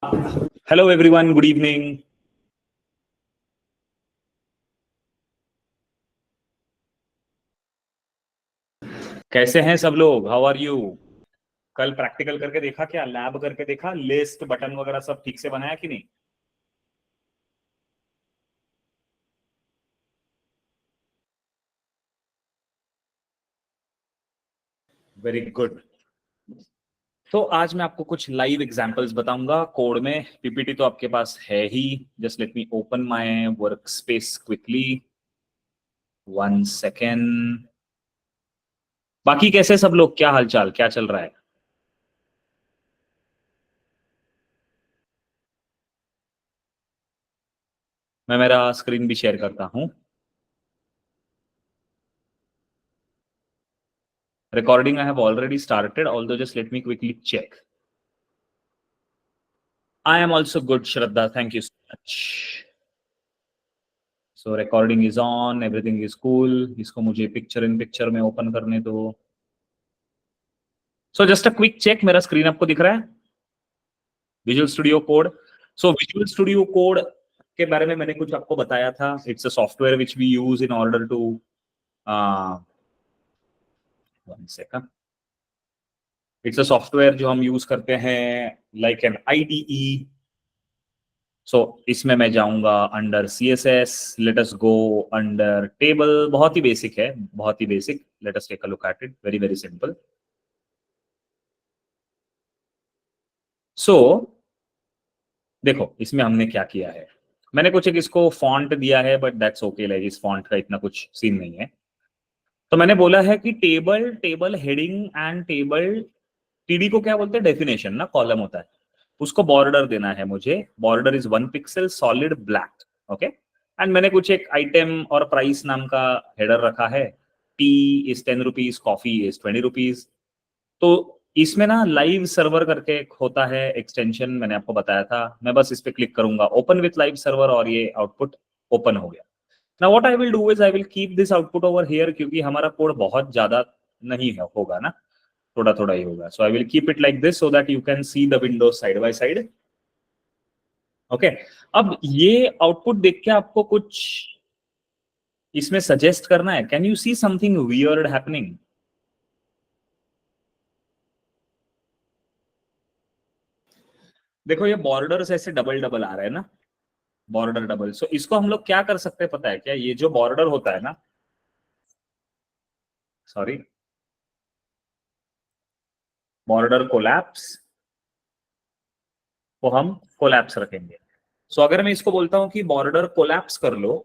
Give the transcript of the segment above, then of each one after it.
Hello everyone, good evening. कैसे हैं सब लोग? How are you? कल प्रैक्टिकल करके देखा क्या? लैब करके देखा? लिस्ट बटन वगैरह सब ठीक से बनाया कि नहीं? Very good. तो आज मैं आपको कुछ लाइव एग्जांपल्स बताऊंगा कोड में। पीपीटी तो आपके पास है ही। Just let me open my workspace quickly. 1 second. बाकी कैसे सब लोग? क्या हालचाल, क्या चल रहा है? मैं मेरा स्क्रीन भी शेयर करता हूँ। Recording I have already started, although just let me quickly check. I am also good, Shraddha. Thank you so much. So recording is on, everything is cool. इसको मुझे पिक्चर इन पिक्चर में open करने दो. So just a quick check, मेरा screen आपको दिख रहा है? Visual studio code. So visual studio code के बारे में मैंने कुछ आपको बताया था. It's a software which we use in order to one second. It's a software जो हम यूज करते हैं लाइक एन आईडीई. सो इसमें मैं जाऊंगा under CSS. Let us go under table. बहुत ही बेसिक है, बहुत ही basic. Let us take a look at it. Very very simple. So देखो इसमें हमने क्या किया है. मैंने कुछ एक इसको फॉन्ट दिया है, बट दैट्स ओके. लाइक इस फॉन्ट का इतना कुछ सीन नहीं है. तो मैंने बोला है कि table, table heading and table, TD को क्या बोलते हैं? डेफिनेशन ना, कॉलम होता है. उसको बॉर्डर देना है मुझे. Border is 1 pixel solid black. Okay. And मैंने कुछ एक आइटम और प्राइस नाम का हेडर रखा है. T is 10 rupees, coffee is 20 rupees. तो इसमें ना लाइव सर्वर करके एक होता है एक्सटेंशन, मैंने आपको बताया था. मैं बस इस पे क्लिक करूंगा, ओपन विथ लाइव सर्वर, और ये आउटपुट ओपन हो गया. Now what I will do is I will keep this output over here, क्योंकि हमारा कोड बहुत ज्यादा नहीं है, होगा ना, थोड़ा थोड़ा ही होगा. So I will keep it like this so that you can see the window side by side. Okay. अब ये आउटपुट देख के आपको कुछ इसमें सजेस्ट करना है. Can you see something weird happening? देखो ये बॉर्डर्स ऐसे डबल डबल आ रहे हैं ना, बॉर्डर डबल. सो इसको हम लोग क्या कर सकते हैं पता है क्या? ये जो बॉर्डर होता है ना, सॉरी, बॉर्डर कोलैप्स, को हम कोलैप्स रखेंगे. सो अगर मैं इसको बोलता हूं कि बॉर्डर कोलैप्स कर लो.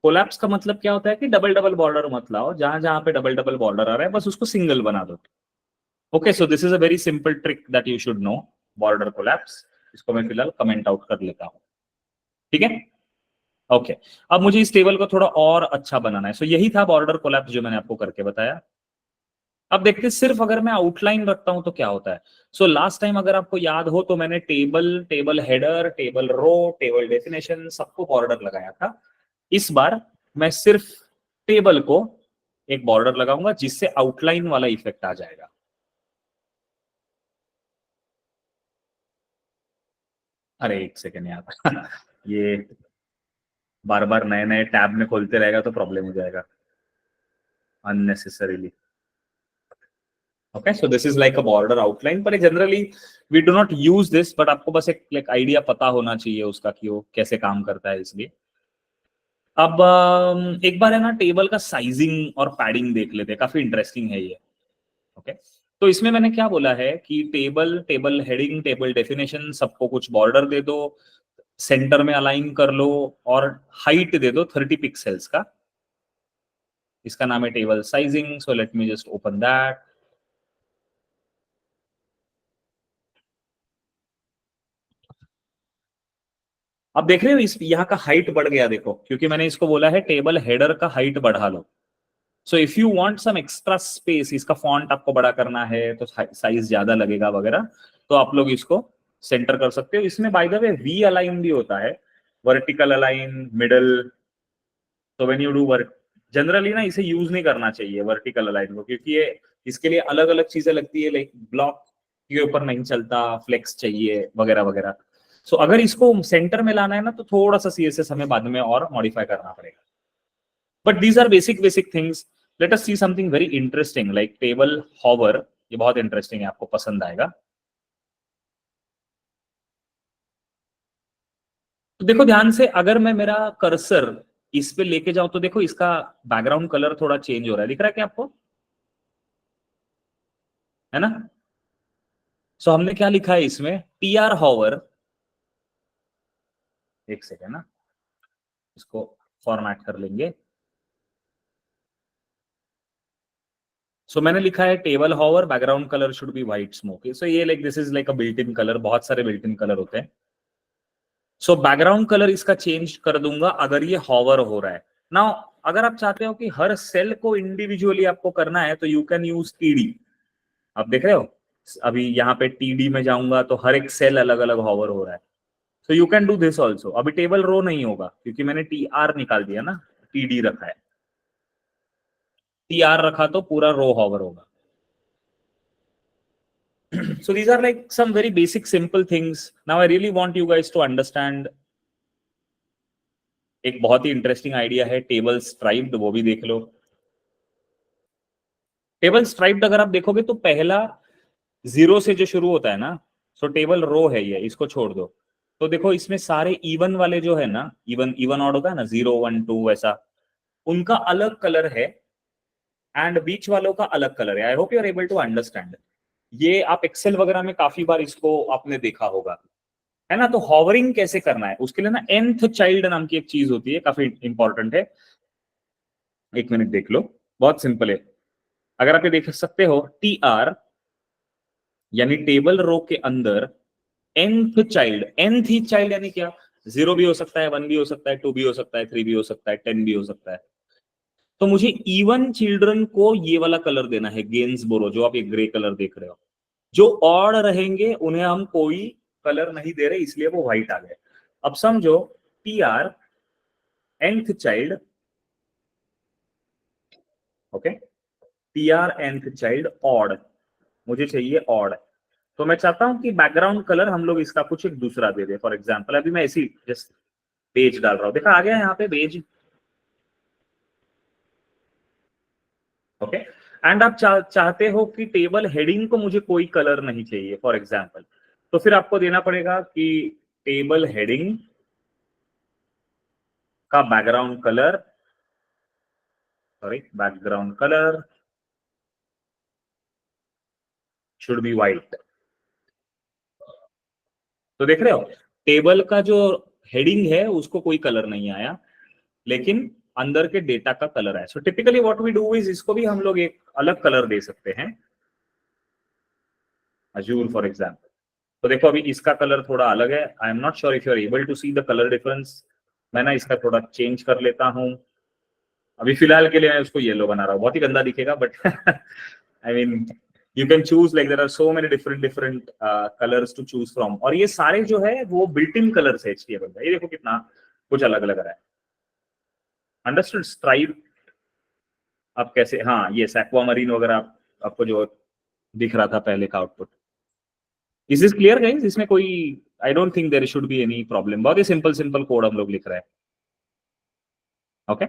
कोलैप्स का मतलब क्या होता है कि डबल डबल बॉर्डर मत लाओ. जहां जहां पे डबल डबल बॉर्डर आ रहा है बस उसको सिंगल बना दो. Okay. So this is a very simple trick that you should know. Border collapse. इसको मैं फिलहाल कमेंट आउट कर लेता हूं. ठीक है. ओके. अब मुझे इस टेबल को थोड़ा और अच्छा बनाना है. सो यही था बॉर्डर कोलैप्स जो मैंने आपको करके बताया. अब देखते हैं सिर्फ अगर मैं आउटलाइन रखता हूं तो क्या होता है. सो लास्ट टाइम अगर आपको याद हो तो मैंने table, table header, table row, table definition सबको बॉर्डर लगाया था. इस बार मैं सिर्फ टेबल को एक बॉर्डर लगाऊंगा जिससे आउटलाइन वाला इफेक्ट आ जाएगा. अरे एक सेकेंड यार ये बार बार नए नए टैब में खोलते रहेगा तो प्रॉब्लम हो जाएगा unnecessarily. Okay. So this is like a border outline, पर generally we do not use this. But आपको बस एक लाइक आइडिया पता होना चाहिए उसका कि वो कैसे काम करता है, इसलिए. अब एक बार है ना टेबल का साइजिंग और पैडिंग देख लेते हैं. काफी इंटरेस्टिंग है ये. ओके. तो इसमें मैंने क्या बोला है कि table, table heading, table definition सबको कुछ बॉर्डर दे दो, सेंटर में अलाइन कर लो, और हाइट दे दो 30 पिक्सल्स का. इसका नाम है table sizing. So let me just open that. अब देख रहे हो इस यहाँ का हाइट बढ़ गया, देखो, क्योंकि मैंने इसको बोला है टेबल हेडर का हाइट बढ़ा लो. So if you want some extra space, इसका फॉन्ट आपको बड़ा करना है तो साइज ज्यादा लगेगा वगैरह, तो आप लोग इसको सेंटर कर सकते हो. इसमें by the way V align भी होता है, वर्टिकल अलाइन, मिडल. तो when you do work, generally ना इसे यूज नहीं करना चाहिए वर्टिकल अलाइन को, क्योंकि ये इसके लिए अलग अलग चीजें लगती है, लाइक ब्लॉक के ऊपर नहीं चलता, फ्लेक्स चाहिए वगैरह वगैरह। सो अगर इसको सेंटर में लाना है ना तो थोड़ा सा CSS हमें बाद में और मॉडिफाई करना पड़ेगा। But these are basic things. Let us see something very interesting like table hover. ये बहुत इंटरेस्टिंग है, आपको पसंद आएगा। तो देखो ध्यान से, अगर मैं मेरा कर्सर इस पे लेके जाऊं तो देखो इसका बैकग्राउंड कलर थोड़ा चेंज हो रहा है, दिख रहा है क्या आपको? है ना? सो हमने क्या लिखा है इसमें, TR हॉवर। एक सेकेंड ना, इसको फॉर्मेट कर लेंगे। सो मैंने लिखा है table hover background colour should be white smoky. So ये like this is like a built in colour, बहुत सारे बिल्ट इन कलर होते हैं। सो बैकग्राउंड कलर इसका चेंज कर दूंगा अगर ये हॉवर हो रहा है। नाउ अगर आप चाहते हो कि हर सेल को इंडिविजुअली आपको करना है तो यू कैन यूज TD। आप देख रहे हो, अभी यहाँ पे TD में जाऊंगा तो हर एक सेल अलग अलग हॉवर हो रहा है। So you can do this also. अभी टेबल रो नहीं होगा क्योंकि मैंने TR निकाल दिया ना, TD रखा है। TR रखा तो पूरा रो हॉवर होगा। So these are like some very basic simple things. Now I really want you guys to understand एक बहुत ही इंटरेस्टिंग आइडिया है टेबल स्ट्राइप्ड, वो भी देख लो। टेबल स्ट्राइप्ड अगर आप देखोगे तो पहला 0 से जो शुरू होता है ना, सो टेबल रो है ये, इसको छोड़ दो। तो देखो इसमें सारे इवन वाले जो है ना, इवन इवन ऑड होता है ना, 0 1 2 वैसा, उनका अलग कलर है एंड बीच वालों का अलग कलर है। I hope you are able to understand. ये आप एक्सेल वगैरह में काफी बार इसको आपने देखा होगा, है ना? तो हॉवरिंग कैसे करना है उसके लिए ना nth चाइल्ड नाम की एक चीज होती है, काफी इंपॉर्टेंट है। एक मिनट देख लो, बहुत सिंपल है। अगर आप ये देख सकते हो, TR यानी टेबल रो के अंदर nth चाइल्ड, nth ही चाइल्ड यानी क्या, 0 भी हो सकता है, 1 भी हो सकता है, 2 भी हो सकता है, 3 भी हो सकता है, 10 भी हो सकता है। तो मुझे इवन चिल्ड्रन को ये वाला कलर देना है, गेन्सबोरो, जो आप ये ग्रे कलर देख रहे हो। जो ऑड रहेंगे उन्हें हम कोई कलर नहीं दे रहे, इसलिए वो व्हाइट आ गए। अब समझो, TR nth child, okay, TR nth child odd, मुझे चाहिए ऑड। तो मैं चाहता हूं कि बैकग्राउंड कलर हम लोग इसका कुछ एक दूसरा दे दे। फॉर एग्जांपल अभी मैं ऐसी जस्ट पेज डाल रहा हूं, देखा आ गया यहाँ पे पेज, ओके। एंड आप चाहते हो कि टेबल हेडिंग को मुझे कोई कलर नहीं चाहिए फॉर एग्जांपल, तो फिर आपको देना पड़ेगा कि टेबल हेडिंग का background colour, sorry background colour should be white. तो देख रहे हो, टेबल का जो हेडिंग है उसको कोई कलर नहीं आया, लेकिन अंदर के डेटा का कलर आया। So typically what we do is, इसको भी हम लोग एक अलग कलर दे सकते हैं, अजूर फॉर एग्जाम्पल। तो देखो अभी इसका कलर थोड़ा अलग है। I am not sure if you are able to see the colour difference. मैं ना इसका थोड़ा चेंज कर लेता हूं। अभी फिलहाल के लिए मैं उसको येलो बना रहा हूँ, बहुत ही गंदा दिखेगा but I mean you can choose, like there are so many different different colours to choose from. और ये सारे जो है वो बिल्ट इन कलर्स है HTML का। ये देखो कितना कुछ अलग लग रहा है। अंडरस्टूड? स्ट्राइप आप कैसे, हाँ ये एक्वामरीन वगैरह आपको जो दिख रहा था पहले का output. Is this clear guys? इसमें कोई, I don't think there should be any problem. बहुत ही सिंपल सिंपल कोड हम लोग लिख रहे हैं, okay.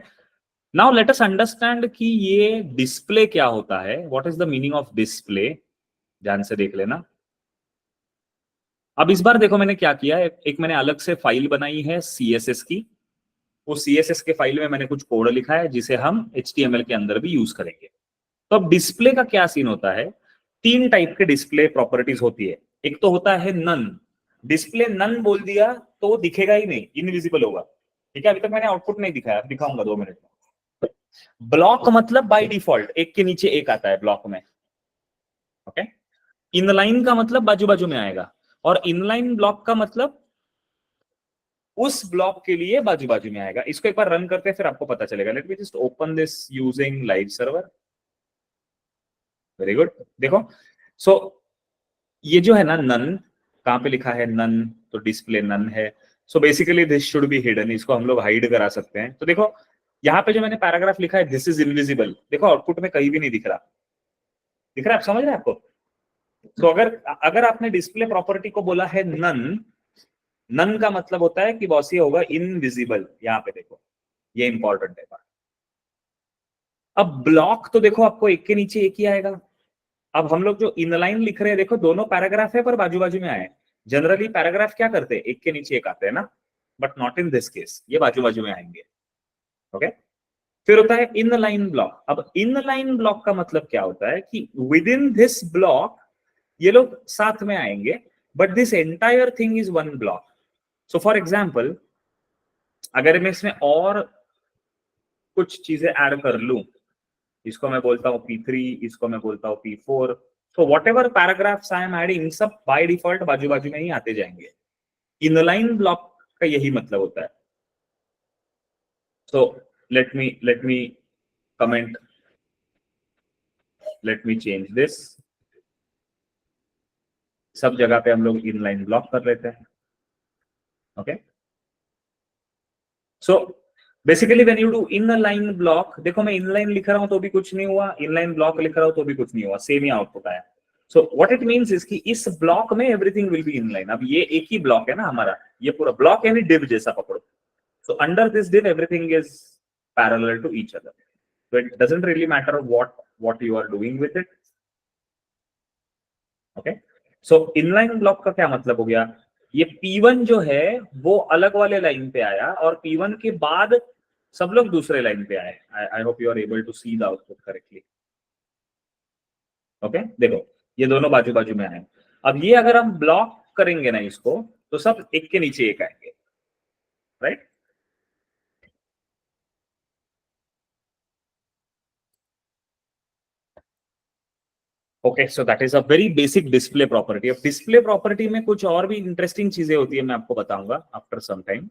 Now let us understand कि ये डिस्प्ले क्या होता है, what is the meaning of display. ध्यान से देख लेना। अब इस बार देखो मैंने क्या किया है, एक मैंने अलग से फाइल बनाई है CSS की। उस CSS के फाइल में मैंने कुछ कोड लिखा है जिसे हम HTML के अंदर भी यूज करेंगे। तो अब डिस्प्ले का क्या सीन होता है, 3 टाइप के डिस्प्ले प्रॉपर्टीज होती है। एक तो होता है नन। डिस्प्ले नन बोल दिया तो वो दिखेगा ही नहीं, इनविजिबल होगा। ठीक है, अभी तक मैंने आउटपुट नहीं दिखाया, दिखाऊंगा 2 मिनट में। ब्लॉक मतलब बाय डिफॉल्ट एक के नीचे एक आता है ब्लॉक में, ओके। इनलाइन का मतलब बाजू बाजू में आएगा, और इनलाइन ब्लॉक का मतलब उस ब्लॉक के लिए बाजू बाजू में आएगा। इसको एक बार रन करते हैं फिर आपको पता चलेगा। Let me just open this using live server. Very good. देखो, सो ये जो है ना नन, कहां पे लिखा है नन, तो डिस्प्ले नन है। So basically this should be hidden, इसको हम लोग हाइड करा सकते हैं। तो देखो यहाँ पे जो मैंने पैराग्राफ लिखा है, दिस इज इनविजिबल, देखो आउटपुट में कहीं भी नहीं दिख रहा। दिख रहा है? आप समझ रहे हैं आपको? तो अगर आपने डिस्प्ले प्रॉपर्टी को बोला है नन का मतलब होता है कि बॉस ये होगा इनविजिबल। यहां पे देखो, ये इंपॉर्टेंट है। अब ब्लॉक तो देखो आपको एक के नीचे एक ही आएगा। अब हम लोग जो इनलाइन लिख रहे हैं, देखो दोनों पैराग्राफ है पर बाजू बाजू में आए। जनरली पैराग्राफ क्या करते हैं, एक के नीचे एक आते हैं ना, but not in this case, ये बाजू बाजू में आएंगे। ओके, फिर होता है इन लाइन ब्लॉक। अब इन लाइन ब्लॉक का मतलब क्या होता है कि विद इन दिस ब्लॉक ये लोग साथ में आएंगे, but this entire thing is one block. So for example, अगर मैं इसमें और कुछ चीजें ऐड कर लूं, इसको मैं बोलता हूँ P3, इसको मैं बोलता हूँ P4, तो what ever paragraphs I am adding, सब बाय डिफॉल्ट बाजू बाजू में ही आते जाएंगे। इनलाइन ब्लॉक का यही मतलब होता है। So let me comment, let me change this. सब जगह पे हम लोग इनलाइन ब्लॉक कर लेते हैं। Okay, so basically when you do inline block, देखो मैं इनलाइन लिख रहा हूं तो भी कुछ नहीं हुआ, इनलाइन ब्लॉक लिख रहा हूं तो भी कुछ नहीं हुआ, सेम ही आउटपुट आया। So what it means is कि इस ब्लॉक में एवरीथिंग विल बी इनलाइन। अब ये एक ही ब्लॉक है ना हमारा, ये पूरा ब्लॉक यानी डिव जैसा पकड़ो। So under this div everything is parallel to each other, so it doesn't really matter what you are doing with it. Okay, so inline block का क्या मतलब हो गया, ये P1 जो है वो अलग वाले लाइन पे आया और P1 के बाद सब लोग दूसरे लाइन पे आए। I hope you are able to see the output correctly. Okay, देखो ये दोनों बाजू बाजू में आए। अब ये अगर हम ब्लॉक करेंगे ना इसको, तो सब एक के नीचे एक आएंगे, right? Okay, so that is a very basic display property. अब डिस्प्ले प्रॉपर्टी में कुछ और भी इंटरेस्टिंग चीजें होती है, मैं आपको बताऊंगा आफ्टर सम टाइम।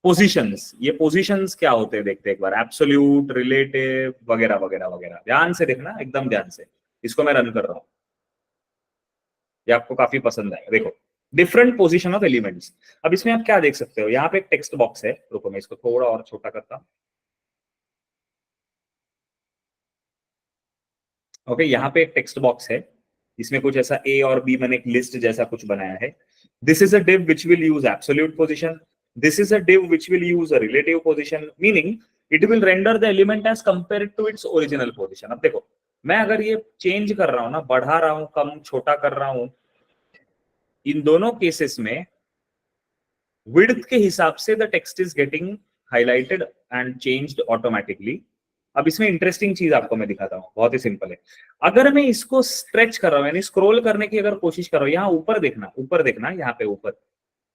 पोजीशंस, ये पोजीशंस क्या होते हैं देखते हैं एक बार। एब्सोल्यूट, रिलेटिव, वगैरह वगैरह वगैरह, ध्यान से देखना, एकदम ध्यान से। इसको मैं रन कर रहा हूं, ये आपको काफी पसंद आएगा। देखो, डिफरेंट पोजीशन ऑफ एलिमेंट्स। अब इसमें आप क्या देख सकते हो, यहाँ पे एक टेक्स्ट बॉक्स है, रुको मैं इसको थोड़ा और छोटा करता हूं। ओके, यहाँ पे एक टेक्स्ट बॉक्स है, इसमें कुछ ऐसा ए और बी मैंने एक लिस्ट जैसा कुछ बनाया है। This is a div which will use absolute position. This is a div which will use a relative position, meaning it will render the element as compared to its original position. अब देखो, मैं अगर ये change कर रहा हूं ना, बढ़ा रहा हूं, कम छोटा कर रहा हूं, इन दोनों केसेस में विड्थ के हिसाब से the text is getting highlighted and changed automatically. अब इसमें इंटरेस्टिंग चीज आपको मैं दिखाता हूँ, बहुत ही सिंपल है। अगर मैं इसको स्ट्रेच कर रहा हूँ, यानी स्क्रॉल करने की अगर कोशिश कर रहा हूँ, यहाँ ऊपर देखना, यहाँ पे ऊपर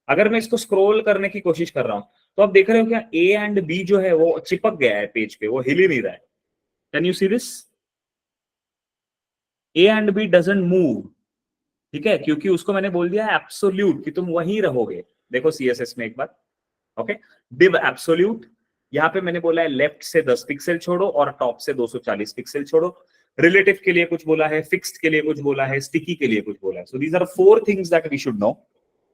अगर मैं इसको स्क्रॉल करने की कोशिश कर रहा हूँ, तो आप देख रहे हो क्या ए एंड बी जो है वो चिपक गया है पेज पे, वो हिल ही नहीं रहा है। Can you see this? A and B doesn't move, ठीक है, क्योंकि उसको मैंने बोल दिया है एब्सोल्यूट कि तुम वहीं रहोगे। देखो सीएसएस में एक बार, ओके, div एब्सोल्यूट, यहाँ पे मैंने बोला है लेफ्ट से 10 पिक्सल छोड़ो और टॉप से 240 पिक्सल छोड़ो। रिलेटिव के लिए कुछ बोला है, फिक्स्ड के लिए कुछ बोला है, स्टिकी के लिए कुछ बोला है। So these are 4 things that we should know,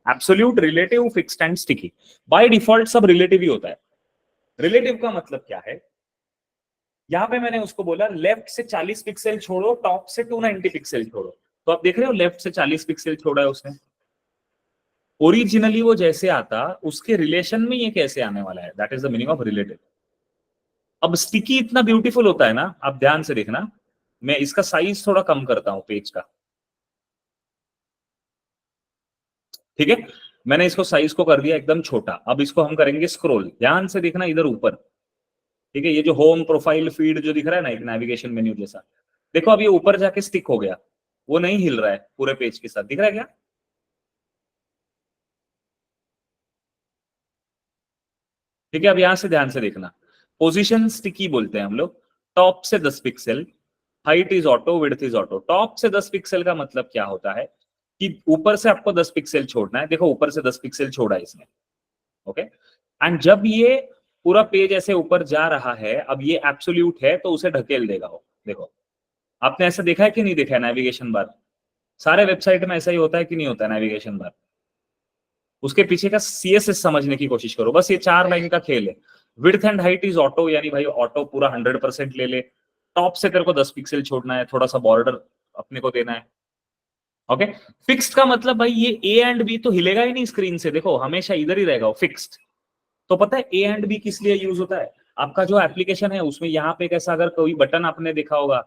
absolute, relative, fixed and sticky. By default सब रिलेटिव ही होता है। रिलेटिव का मतलब क्या है, यहाँ पे मैंने उसको बोला लेफ्ट से 40 पिक्सल छोड़ो, टॉप से 290 पिक्सल छोड़ो। तो आप देख रहे हो लेफ्ट से 40 पिक्सल छोड़ा है उसने। ओरिजिनली वो जैसे आता उसके रिलेशन में ये कैसे आने वाला है, that is the meaning of relative. अब स्टिकी इतना ब्यूटीफुल होता है ना, आप ध्यान से देखना, मैं इसका साइज थोड़ा कम करता हूं पेज का, ठीक है, मैंने इसको साइज को कर दिया एकदम छोटा। अब इसको हम करेंगे स्क्रॉल, ध्यान से देखना इधर ऊपर, ठीक है, ये जो होम प्रोफाइल फीड जो दिख रहा है ना, एक नेविगेशन मेन्यू जैसा, देखो अब ये ऊपर जाके स्टिक हो गया, वो नहीं हिल रहा है पूरे पेज के साथ, दिख रहा है क्या? ठीक है, अब यहां से ध्यान से देखना, पोजीशन स्टिकी बोलते हैं हम लोग। टॉप से 10 pixel, height is auto, width is auto. Top से 10 पिक्सल का मतलब क्या होता है कि ऊपर से आपको 10 पिक्सल छोड़ना है। देखो ऊपर से 10 पिक्सल छोड़ा है इसने, ओके, एंड जब ये पूरा पेज ऐसे ऊपर जा रहा है, अब ये एब्सोल्यूट है तो उसे ढकेल देगा वो। देखो, आपने ऐसा देखा है कि नहीं देखा है नेविगेशन बार? सारे वेबसाइट में ऐसा ही होता है कि नहीं होता है नेविगेशन बार? उसके पीछे का सीएसएस समझने की कोशिश करो, बस ये 4 लाइन का खेल है। Width and height is auto, यानी भाई ऑटो पूरा 100% ले ले। टॉप से तेरे को 10 पिक्सल छोड़ना है, थोड़ा सा बॉर्डर अपने को देना है, ओके, फिक्स्ड का मतलब भाई ये ए एंड बी तो हिलेगा ही नहीं स्क्रीन से, देखो हमेशा इधर ही रहेगा फिक्स्ड। तो पता है ए एंड बी किस लिए यूज होता है? आपका जो एप्लीकेशन है उसमें यहाँ पे कैसा अगर कोई बटन आपने देखा होगा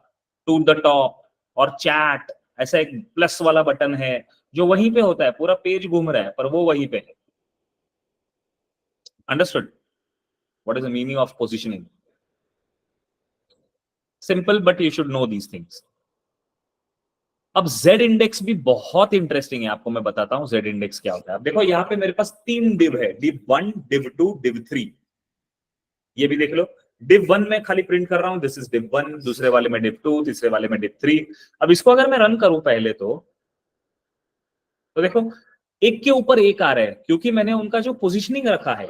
टू द टॉप और चैट, ऐसा एक प्लस वाला बटन है जो वहीं पे होता है, पूरा पेज घूम रहा है पर वो वहीं पे है। Understood what is the meaning of positioning? Simple but you should know these things. अब जेड इंडेक्स भी बहुत इंटरेस्टिंग है, आपको मैं बताता हूं जेड इंडेक्स क्या होता है। अब देखो यहाँ पे मेरे पास 3 डिव है, डिव 1, डिव 2, डिव 3। ये भी देख लो, डिव 1 में खाली प्रिंट कर रहा हूं दिस इज डिव 1, दूसरे वाले में डिव 2, तीसरे वाले में डिव 3। अब इसको अगर मैं रन करूं पहले तो देखो एक के ऊपर एक आ रहा है क्योंकि मैंने उनका जो पोजिशनिंग रखा है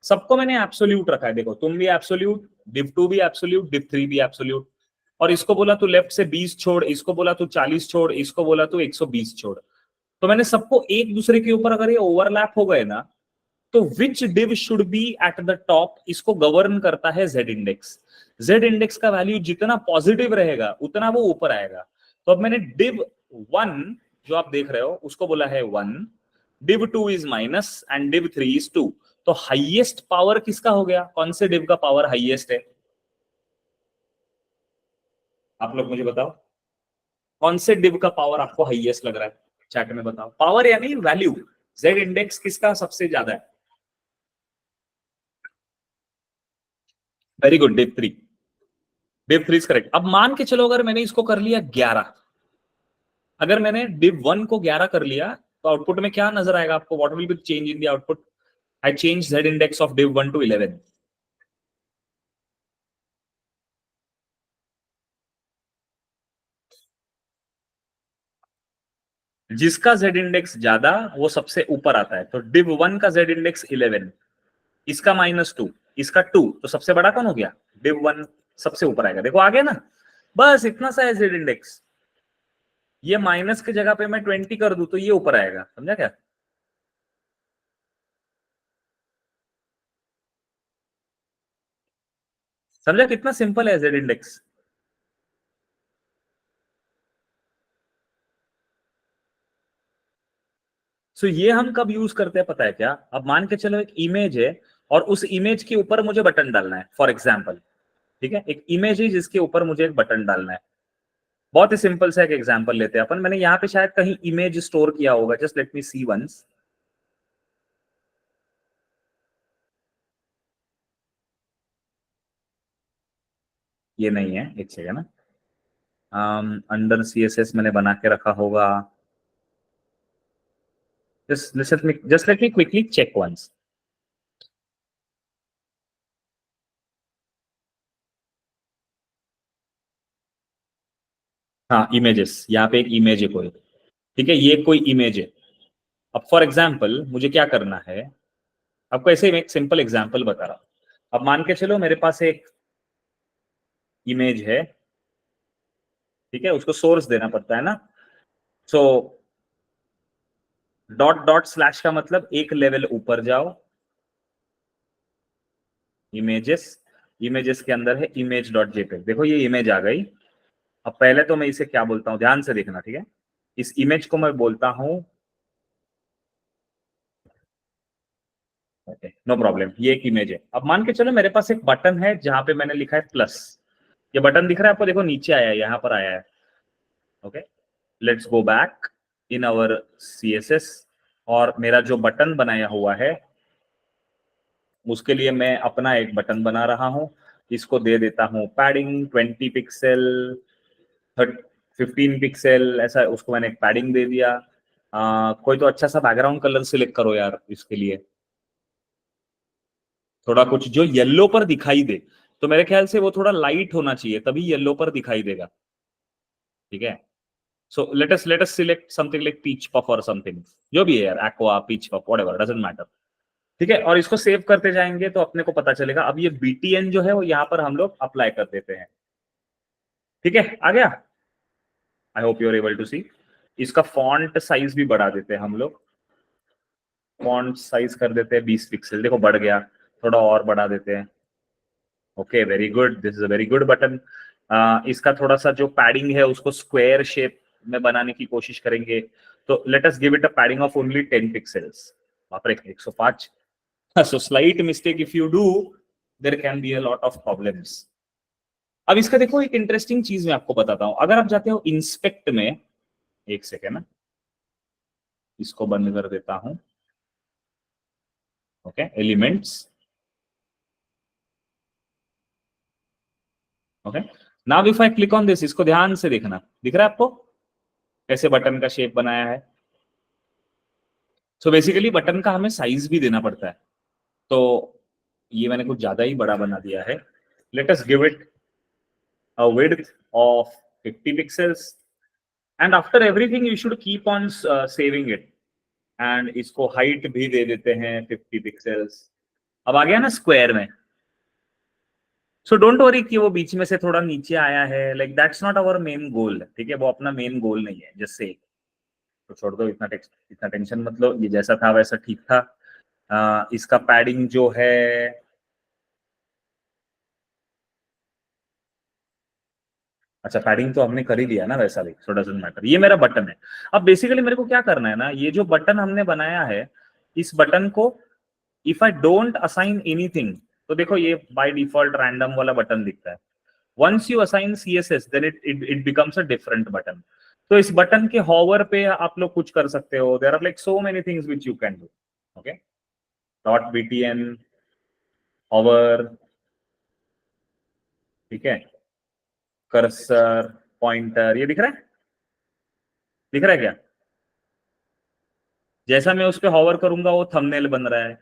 सबको मैंने एब्सोल्यूट रखा है। देखो तुम भी एब्सोल्यूट, डिव 2 भी एब्सोल्यूट, डिव 3 भी एब्सोल्यूट। और इसको बोला तू लेफ्ट से 20 छोड़, इसको बोला तू 40 छोड़, इसको बोला तू 120 छोड़। तो मैंने सबको एक दूसरे के ऊपर अगर ये ओवरलैप हो गए ना, तो which div should be at the top, इसको गवर्न करता है जेड इंडेक्स। जेड इंडेक्स का वैल्यू जितना पॉजिटिव रहेगा उतना वो ऊपर आएगा। तो अब मैंने डिव 1 जो आप देख रहे हो उसको बोला है 1, div 2 is minus and div 3 is 2। तो हाईएस्ट पावर किसका हो गया? कौन से डिव का पावर हाईएस्ट है? आप लोग मुझे बताओ, कौन से डिव का पावर आपको हाईएस्ट लग रहा है? चैट में बताओ, पावर यानी वैल्यू, जेड इंडेक्स किसका सबसे ज्यादा है? Very good, div 3। Div 3 correct. अब मान के चलो अगर मैंने इसको कर लिया 11, अगर मैंने डिव 1 को 11 कर लिया तो आउटपुट में क्या नजर आएगा आपको? What will be change in the output? I change Z index of div 1 to 11। जिसका जेड इंडेक्स ज्यादा वो सबसे ऊपर आता है। तो डिव 1 का जेड इंडेक्स 11, इसका -2, इसका 2, तो सबसे बड़ा कौन हो गया? डिव 1 सबसे ऊपर आएगा। देखो आ गया ना, बस इतना सा है जेड इंडेक्स। ये माइनस की जगह पे मैं 20 कर दूं तो ये ऊपर आएगा, समझा क्या? समझा कितना सिंपल है जेड इंडेक्स? सो ये हम कब यूज करते हैं पता है क्या? अब मान के चलो एक इमेज है और उस इमेज के ऊपर मुझे बटन डालना है फॉर एग्जाम्पल। ठीक है, एक इमेज है जिसके ऊपर मुझे एक बटन डालना है। बहुत ही सिंपल सा एक एग्जांपल लेते हैं अपन। मैंने यहाँ पे शायद कहीं इमेज स्टोर किया होगा, जस्ट लेट मी सी वंस। ये नहीं है, एक सेकंड ना। अंडर CSS मैंने बना के रखा होगा। Just let me quickly check once. हाँ इमेजेस, यहाँ पे एक इमेज है कोई। ठीक है, ये कोई इमेज है। अब फॉर एग्जाम्पल मुझे क्या करना है, आपको ऐसे ही मैं एक सिंपल एग्जाम्पल बता रहा हूँ। अब मान के चलो मेरे पास एक इमेज है, ठीक है, उसको सोर्स देना पड़ता है ना। सो डॉट डॉट स्लैश का मतलब एक लेवल ऊपर जाओ, इमेजेस, इमेजेस के अंदर है इमेज डॉट जेपेग। देखो ये इमेज आ गई। अब पहले तो मैं इसे क्या बोलता हूँ, ध्यान से देखना, ठीक है। इस इमेज को मैं बोलता हूँ, नो प्रॉब्लम, ये एक इमेज है। अब मान के चलो मेरे पास एक बटन है जहां पे मैंने लिखा है प्लस। ये बटन दिख रहा है आपको? देखो नीचे आया है, यहाँ पर आया है। Okay, let's go back in our CSS। और मेरा जो बटन बनाया हुआ है उसके लिए मैं अपना एक बटन बना रहा हूं। इसको दे देता हूं पैडिंग 20 पिक्सल, 15 पिक्सल, ऐसा उसको मैंने एक पैडिंग दे दिया। कोई तो अच्छा सा बैकग्राउंड कलर सिलेक्ट करो यार इसके लिए, थोड़ा कुछ जो येलो पर दिखाई दे। तो मेरे ख्याल से वो थोड़ा लाइट होना चाहिए तभी येलो पर दिखाई देगा। ठीक है, so let us select something like peach puff और समथिंग, जो भी है यार, aqua, peach puff, whatever, doesn't matter. ठीक है, और इसको सेव करते जाएंगे तो अपने को पता चलेगा। अब ये BTN जो है वो यहाँ पर हम लोग अप्लाई कर देते हैं। ठीक है, आ गया। I hope you are able to see. इसका फॉन्ट साइज भी बढ़ा देते हैं हम लोग। फॉन्ट साइज कर देते हैं 20 पिक्सल, देखो बढ़ गया। थोड़ा और बढ़ा देते हैं। Okay very good, this is a very good button. इसका थोड़ा सा जो पैडिंग है उसको स्क्वायर शेप में बनाने की कोशिश करेंगे तो let us give it a padding of only 10 pixels. बाप रे 105। So slight mistake if you do there can be a lot of problems. अब इसका देखो एक इंटरेस्टिंग चीज मैं आपको बताता हूं। अगर आप जाते हो इंस्पेक्ट में, एक सेकेंड ना, इसको बंद कर देता हूं। Okay, elements. Okay, now if I click on this, इसको ध्यान से देखना, दिख रहा है आपको कैसे बटन का शेप बनाया है? सो बेसिकली बटन का हमें साइज भी देना पड़ता है। तो ये मैंने कुछ ज्यादा ही बड़ा बना दिया है। Late us give it a width of 50 pixels and after everything you should keep on saving it. And इसको हाइट भी दे देते हैं 50 पिक्सेल्स। अब आ गया ना स्क्वायर में। सो डोंट वरी कि वो बीच में से थोड़ा नीचे आया है, like that's not our main goal, ठीक है? वो अपना मेन गोल नहीं है। जस्ट से तो छोड़ दो, इतना टेंशन मत लो, ये जैसा था वैसा ठीक था। इसका पैडिंग जो है, अच्छा पैडिंग तो हमने कर ही लिया ना वैसा भी, सो डजंट मैटर। ये मेरा बटन है। अब बेसिकली मेरे को क्या करना है ना, ये जो बटन हमने बनाया है, इस बटन को if I don't assign anything, तो देखो ये बाय डिफॉल्ट रैंडम वाला बटन दिखता है। Once you assign CSS then it becomes a different button. तो इस बटन के हॉवर पे आप लोग कुछ कर सकते हो। There are like so many things which you can do. Okay, dot btn hover, ठीक है, कर्सर, पॉइंटर, ये दिख रहा है? दिख रहा है क्या? जैसा मैं उस पर हॉवर करूंगा वो थंबनेल बन रहा है।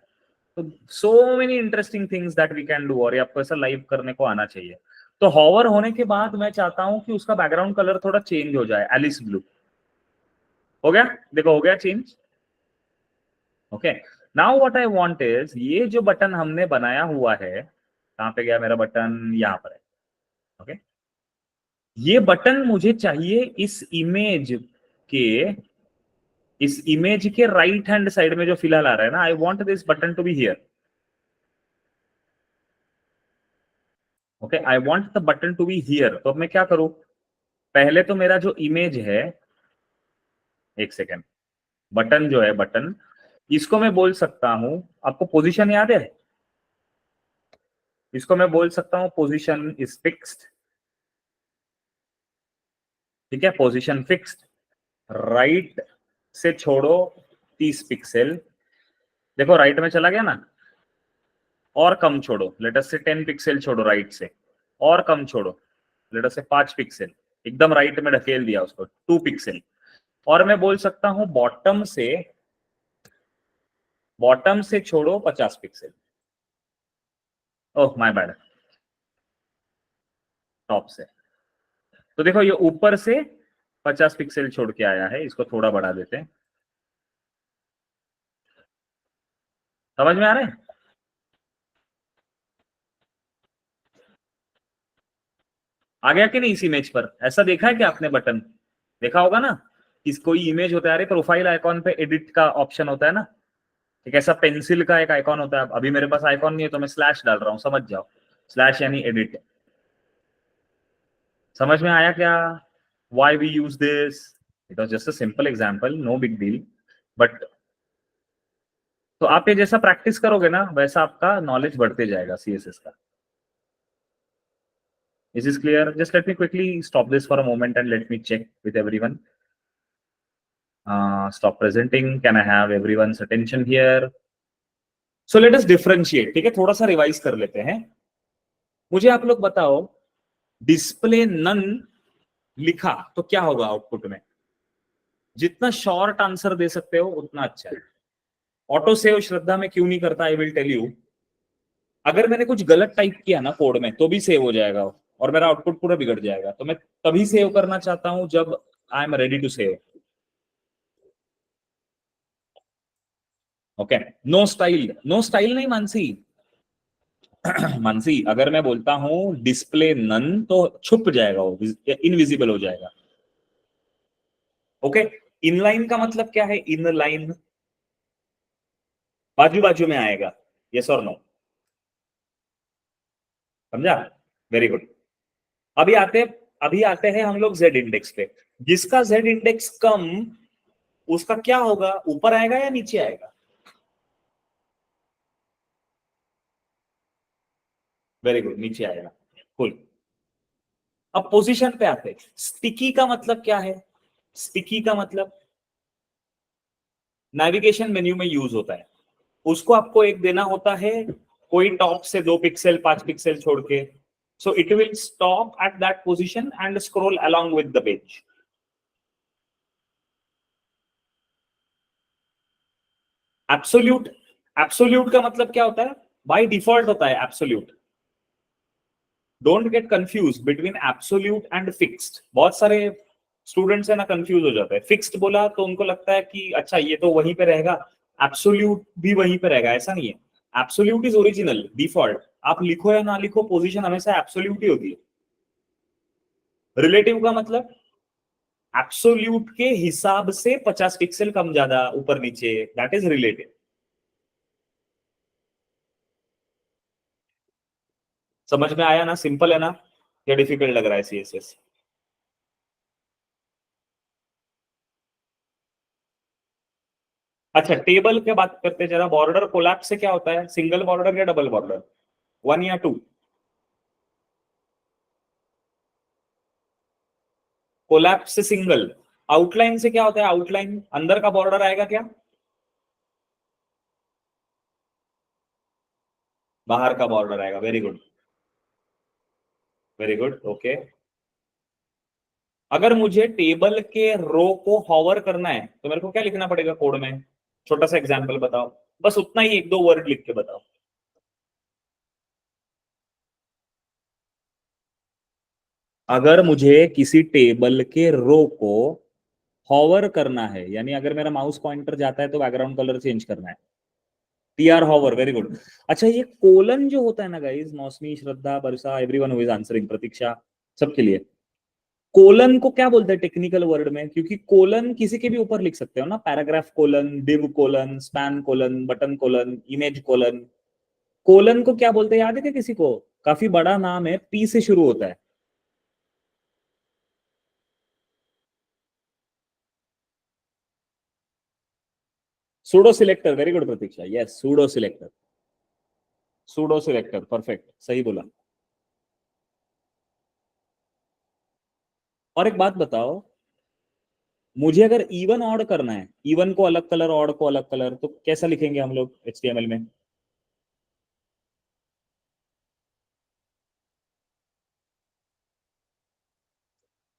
तो so many interesting things that we can do, और ये आपको ऐसा लाइव करने को आना चाहिए। तो हॉवर होने के बाद मैं चाहता हूं कि उसका बैकग्राउंड कलर थोड़ा चेंज हो जाए, एलिस ब्लू। हो गया? देखो हो गया change. Okay, now what I want is, ये जो बटन हमने बनाया हुआ है, कहां पे गया मेरा बटन? यहां पर है। ओके, ये बटन मुझे चाहिए के इस इमेज के राइट हैंड साइड में जो फिलहाल आ रहा है ना, I want this button to be here. Okay, I want the button to be here. तो अब मैं क्या करूं? पहले तो मेरा जो इमेज है, एक सेकेंड, बटन जो है बटन, इसको मैं बोल सकता हूं, आपको पोजीशन याद है? इसको मैं बोल सकता हूं पोजीशन इज फिक्स्ड। ठीक है, पोजीशन फिक्स्ड, राइट से छोड़ो 30 पिक्सल। देखो राइट में चला गया ना, और कम छोड़ो, लेट अस से 10 पिक्सल छोड़ो राइट से, और कम छोड़ो, लेट अस से 5 पिक्सल, एकदम राइट में ढकेल दिया उसको 2 पिक्सल। और मैं बोल सकता हूं बॉटम से छोड़ो 50 pixel. Oh my bad, top से। तो देखो ये ऊपर से 50 पिक्सल छोड़ के आया है, इसको थोड़ा बढ़ा देते हैं। समझ में आ रहा है? आ गया कि नहीं? इस इमेज पर ऐसा देखा है कि आपने बटन देखा होगा ना, कि कोई इमेज होता है, अरे प्रोफाइल आइकॉन पे एडिट का ऑप्शन होता है ना, एक ऐसा पेंसिल का एक आइकॉन होता है। अभी मेरे पास आइकॉन नहीं है तो मैं स्लैश डाल रहा हूं, समझ जाओ, स्लैश यानी एडिट। समझ में आया क्या? Why we use this? It was just a simple example, no big deal. But तो आप ये जैसा प्रैक्टिस करोगे ना, वैसा आपका नॉलेज बढ़ते जाएगा CSS का। Is this clear? Just let me quickly stop this for a moment and let me check with everyone. Stop presenting. Can I have everyone's attention here? So let us differentiate. ठीक है, थोड़ा सा revise कर लेते हैं। मुझे आप लोग बताओ, डिस्प्ले नन लिखा तो क्या होगा आउटपुट में? जितना शॉर्ट आंसर दे सकते हो उतना अच्छा है। ऑटो सेव श्रद्धा में क्यों नहीं करता, आई विल टेल यू। अगर मैंने कुछ गलत टाइप किया ना कोड में तो भी सेव हो जाएगा और मेरा आउटपुट पूरा बिगड़ जाएगा। तो मैं तभी सेव करना चाहता हूं जब I am ready to save. Okay, no style, no style नहीं मानसी। मानसी, अगर मैं बोलता हूं डिस्प्ले नन तो छुप जाएगा, वो इनविजिबल हो जाएगा। ओके, इनलाइन का मतलब क्या है? इनलाइन बाजू बाजू में आएगा, यस और नो? समझा? Very good. अभी आते अभी आते हैं हम लोग जेड इंडेक्स पे। जिसका जेड इंडेक्स कम, उसका क्या होगा, ऊपर आएगा या नीचे आएगा? वेरी गुड, नीचे आएगा। कुल। अब पोजीशन पे आते हैं। स्टिकी का मतलब क्या है? स्टिकी का मतलब नेविगेशन मेन्यू में यूज होता है। उसको आपको एक देना होता है, कोई टॉप से 2 पिक्सल 5 पिक्सल छोड़ के। So it will stop at that position and scroll along with the page. Absolute. Absolute का मतलब क्या होता है? बाय डिफॉल्ट होता है absolute. Don't get confuse between absolute and fixed. बहुत सारे स्टूडेंट्स है ना, कंफ्यूज हो जाते हैं। फिक्स्ड बोला तो उनको लगता है कि अच्छा ये तो वहीं पे रहेगा, एब्सोल्यूट भी वहीं पे रहेगा। ऐसा नहीं है। Absolute is original default. आप लिखो या ना लिखो, पोजीशन हमेशा एब्सोल्यूट ही होती है। रिलेटिव का मतलब एब्सोल्यूट के हिसाब से 50 पिक्सल कम ज्यादा ऊपर नीचे, दैट इज रिलेटिव। समझ में आया ना? सिंपल है ना? या डिफिकल्ट लग रहा है सीएसएस? अच्छा, टेबल के बात करते हैं जरा। बॉर्डर कोलैप्स से क्या होता है? सिंगल बॉर्डर या डबल बॉर्डर? 1 या 2? कोलैप्स से सिंगल। आउटलाइन से क्या होता है? आउटलाइन अंदर का बॉर्डर आएगा क्या? बाहर का बॉर्डर आएगा। Very good. Very good, okay. अगर मुझे टेबल के रो को हॉवर करना है तो मेरे को क्या लिखना पड़ेगा कोड में? छोटा सा एग्जांपल बताओ। बस उतना ही, 1-2 वर्ड लिख के बताओ। अगर मुझे किसी टेबल के रो को हॉवर करना है, यानी अगर मेरा माउस पॉइंटर जाता है तो बैकग्राउंड कलर चेंज करना है। TR hover, very good. अच्छा, ये कोलन जो होता है ना गाइस, मौसमी, श्रद्धा, वर्षा, एवरीवन हु इज आंसरिंग, प्रतीक्षा, सबके लिए कोलन को क्या बोलते हैं टेक्निकल वर्ड में? क्योंकि कोलन किसी के भी ऊपर लिख सकते हो ना, paragraph colon, div colon, span colon, button colon, image colon. Colon को क्या बोलते हैं, याद है क्या किसी को? काफी बड़ा नाम है, पी से शुरू होता है। Pseudo selector, very good Pratiksha, yes, pseudo selector. Pseudo selector, perfect, सही बोला। और एक बात बताओ, मुझे अगर इवन ऑड करना है, इवन को अलग कलर, ऑड को अलग कलर, तो कैसा लिखेंगे हम लोग एचटीएमएल में?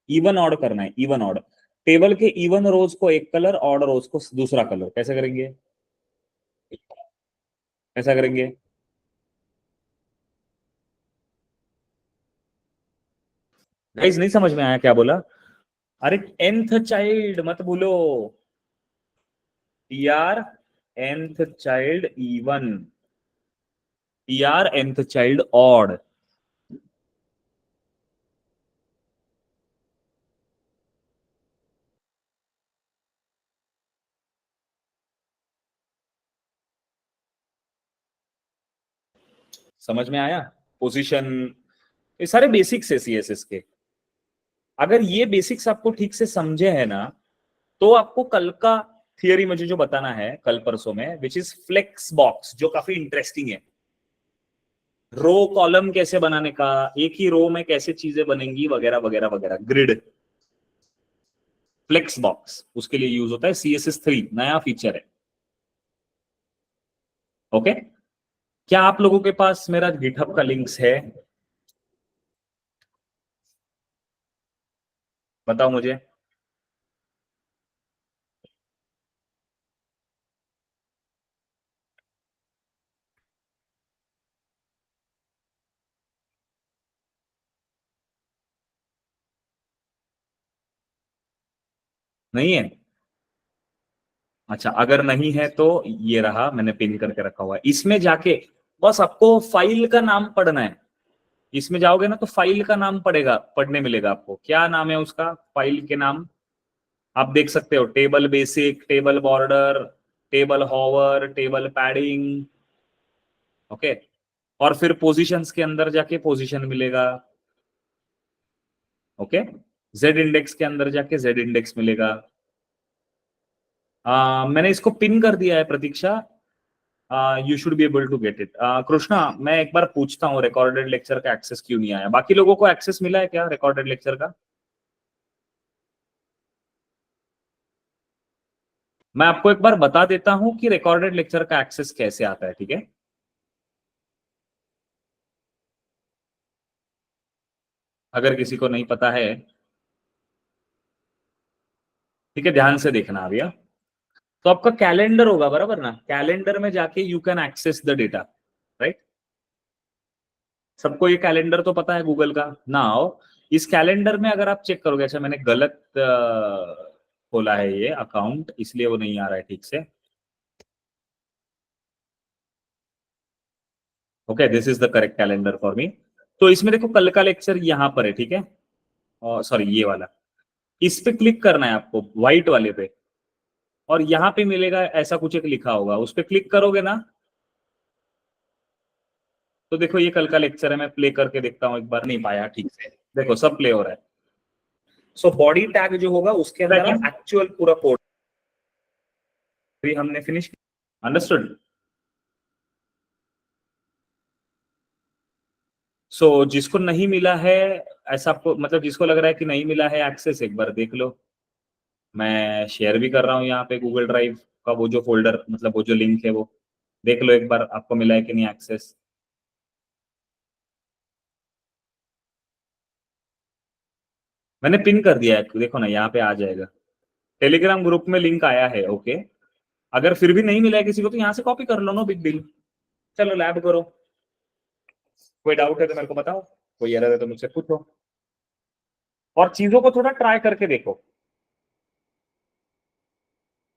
इवन ऑड करना है, इवन ऑड। टेबल के इवन रोज को एक कलर, ऑड रोज को दूसरा कलर, कैसे करेंगे? कैसा करेंगे? गाइस नहीं समझ में आया क्या बोला? अरे, nth चाइल्ड मत भूलो। TR nth child even, TR nth child odd. समझ में आया? पोजीशन, ये सारे बेसिक्स है सीएसएस के। अगर ये बेसिक्स आपको ठीक से समझे है ना, तो आपको कल का थियरी मुझे जो बताना है कल परसों में, विच इज फ्लेक्स बॉक्स, जो काफी इंटरेस्टिंग है। रो कॉलम कैसे बनाने का, एक ही रो में कैसे चीजें बनेंगी, वगैरह वगैरह वगैरह, ग्रिड। फ्लेक्स बॉक्स उसके लिए यूज होता है, CSS3 नया फीचर है। ओके। क्या आप लोगों के पास मेरा गिटहब का लिंक्स है? बताओ मुझे। नहीं है? अच्छा, अगर नहीं है तो ये रहा, मैंने पिन करके रखा हुआ है। इसमें जाके बस आपको फाइल का नाम पढ़ना है। इसमें जाओगे ना तो फाइल का नाम पड़ेगा, पढ़ने मिलेगा आपको। क्या नाम है उसका, फाइल के नाम? आप देख सकते हो, table basic, table border, table hover, table padding. Okay. और फिर पोजीशंस के अंदर जाके पोजीशन मिलेगा। ओके, जेड इंडेक्स के अंदर जाके जेड इंडेक्स मिलेगा। मैंने इसको पिन कर दिया है Pratiksha, you should be able to get it. Krishna, मैं एक बार पूछता हूँ रिकॉर्डेड लेक्चर का एक्सेस क्यों नहीं आया, बाकी लोगों को एक्सेस मिला है क्या रिकॉर्डेड लेक्चर का? मैं आपको एक बार बता देता हूं कि रिकॉर्डेड लेक्चर का एक्सेस कैसे आता है, ठीक है? अगर किसी को नहीं पता है, ठीक है, ध्यान से देखना अभी। तो आपका कैलेंडर होगा बराबर ना, कैलेंडर में जाके you can access the data, right? सबको ये कैलेंडर तो पता है गूगल का नाउ। इस कैलेंडर में अगर आप चेक करोगे, अच्छा मैंने गलत खोला है ये अकाउंट, इसलिए वो नहीं आ रहा है ठीक से। Okay, this is the correct calendar for me. तो इसमें देखो कल का लेक्चर यहाँ पर है, ठीक है? और सॉरी, ये वाला, इस पे क्लिक करना है आपको, व्हाइट वाले पे, और यहाँ पे मिलेगा ऐसा कुछ एक लिखा होगा, उस पे क्लिक करोगे ना, तो देखो ये कल का लेक्चर है, मैं प्ले करके देखता हूँ एक बार, नहीं पाया ठीक से, देखो सब प्ले हो रहा है। सो बॉडी टैग जो होगा उसके अंदर आप एक्चुअल पूरा कोड भी हमने फिनिश, अंडरस्टूड? सो जिसको नहीं मिला है, ऐसा आपको मतलब जिसको लग रहा है कि नहीं मिला है एक्सेस, एक बार देख लो। मैं शेयर भी कर रहा हूँ यहाँ पे गूगल ड्राइव का वो जो फोल्डर, मतलब वो जो लिंक है वो देख लो एक बार, आपको मिला है कि नहीं एक्सेस। मैंने पिन कर दिया है, देखो ना यहाँ पे आ जाएगा, टेलीग्राम ग्रुप में लिंक आया है, ओके। अगर फिर भी नहीं मिला है किसी को तो यहाँ से कॉपी कर लो, नो बिग डील। चलो लैब करो, कोई डाउट है तो मेरे को बताओ, कोई एरर है तो मुझसे पूछो, और चीजों को थोड़ा ट्राई करके देखो।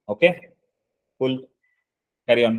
Okay, full, carry on.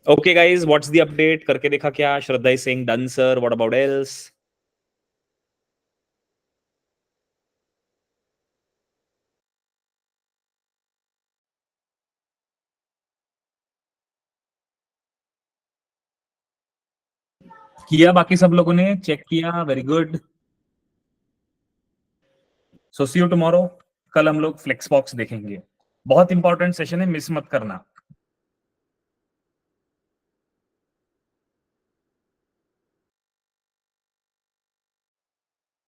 Okay guys, what's the update? करके देखा क्या? Shraddha is saying done sir, what about else? किया बाकी सब लोगों ने? चेक किया? Very good. So see you tomorrow. कल हम लोग फ्लेक्स बॉक्स देखेंगे, बहुत इंपॉर्टेंट सेशन है, मिस मत करना।